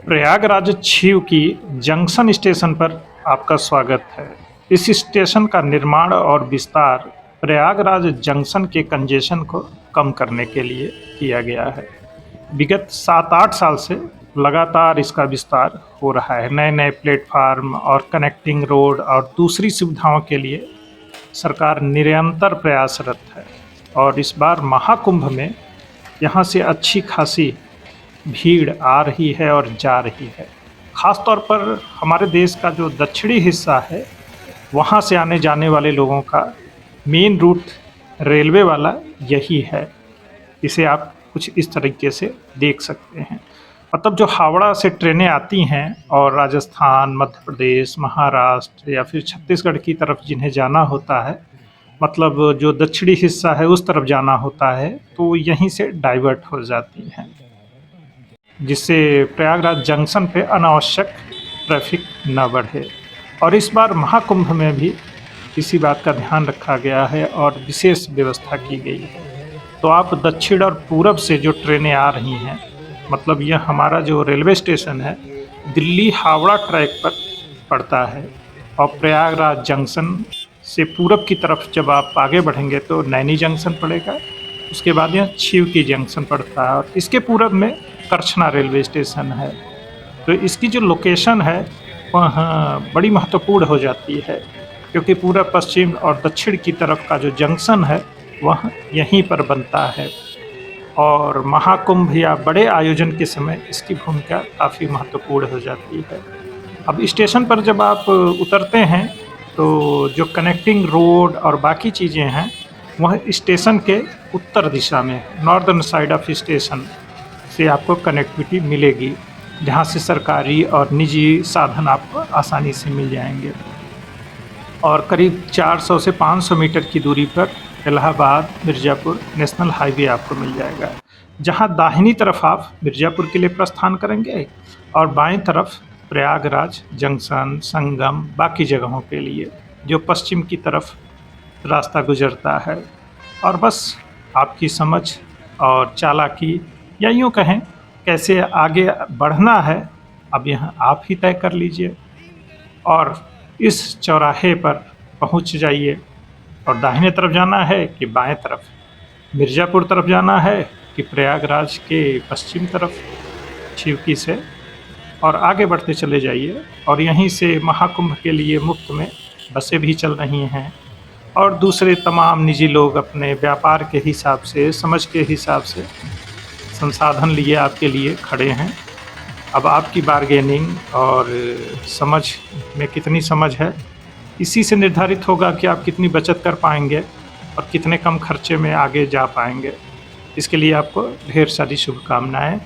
प्रयागराज छीव की junction station पर आपका स्वागत है। इस स्टेशन का निर्माण और विस्तार प्रयागराज जंक्शन के कंजेशन को कम करने के लिए किया गया है। विगत 7-8 साल से लगातार इसका विस्तार हो रहा है। नए नए प्लेटफार्म और कनेक्टिंग रोड और दूसरी सुविधाओं के लिए सरकार निरंतर प्रयासरत है और इस बार महाकुंभ में यहाँ से अच्छी खासी भीड़ आ रही है और जा रही है। ख़ास तौर पर हमारे देश का जो दक्षिणी हिस्सा है वहाँ से आने जाने वाले लोगों का मेन रूट रेलवे वाला यही है। इसे आप कुछ इस तरीके से देख सकते हैं। मतलब जो हावड़ा से ट्रेनें आती हैं और राजस्थान, मध्य प्रदेश, महाराष्ट्र या फिर छत्तीसगढ़ की तरफ जिन्हें जाना होता है, मतलब जो दक्षिणी हिस्सा है उस तरफ जाना होता है, तो यहीं से डाइवर्ट हो जाती हैं, जिससे प्रयागराज जंक्शन पे अनावश्यक ट्रैफिक न बढ़े। और इस बार महाकुंभ में भी इसी बात का ध्यान रखा गया है और विशेष व्यवस्था की गई है। तो आप दक्षिण और पूरब से जो ट्रेनें आ रही हैं, मतलब यह हमारा जो रेलवे स्टेशन है दिल्ली हावड़ा ट्रैक पर पड़ता है और प्रयागराज जंक्शन से पूरब की तरफ जब आप आगे बढ़ेंगे तो नैनी जंक्शन पड़ेगा, उसके बाद यह छीव की जंक्शन पड़ता है और इसके पूरब में करछना रेलवे स्टेशन है। तो इसकी जो लोकेशन है वह बड़ी महत्वपूर्ण हो जाती है, क्योंकि पूरब, पश्चिम और दक्षिण की तरफ का जो जंक्शन है वह यहीं पर बनता है और महाकुंभ या बड़े आयोजन के समय इसकी भूमिका काफ़ी महत्वपूर्ण हो जाती है। अब स्टेशन पर जब आप उतरते हैं तो जो कनेक्टिंग रोड और बाकी चीज़ें हैं वह स्टेशन के उत्तर दिशा में, नॉर्दर्न साइड ऑफ स्टेशन से आपको कनेक्टिविटी मिलेगी, जहाँ से सरकारी और निजी साधन आपको आसानी से मिल जाएंगे। और करीब 400 से 500 मीटर की दूरी पर इलाहाबाद मिर्ज़ापुर नेशनल हाईवे आपको मिल जाएगा, जहाँ दाहिनी तरफ आप मिर्ज़ापुर के लिए प्रस्थान करेंगे और बाएं तरफ प्रयागराज जंक्शन, संगम, बाकी जगहों के लिए जो पश्चिम की तरफ रास्ता गुजरता है। और बस आपकी समझ और चालाकी, या यूँ कहें कैसे आगे बढ़ना है, अब यहाँ आप ही तय कर लीजिए और इस चौराहे पर पहुँच जाइए। और दाहिने तरफ जाना है कि बाएं तरफ, मिर्ज़ापुर तरफ जाना है कि प्रयागराज के पश्चिम तरफ छिवकी से, और आगे बढ़ते चले जाइए। और यहीं से महाकुंभ के लिए मुफ्त में बसें भी चल रही हैं और दूसरे तमाम निजी लोग अपने व्यापार के हिसाब से, समझ के हिसाब से संसाधन लिए आपके लिए खड़े हैं। अब आपकी बार्गेनिंग और समझ में कितनी समझ है, इसी से निर्धारित होगा कि आप कितनी बचत कर पाएंगे और कितने कम खर्चे में आगे जा पाएंगे। इसके लिए आपको ढेर सारी शुभकामनाएं।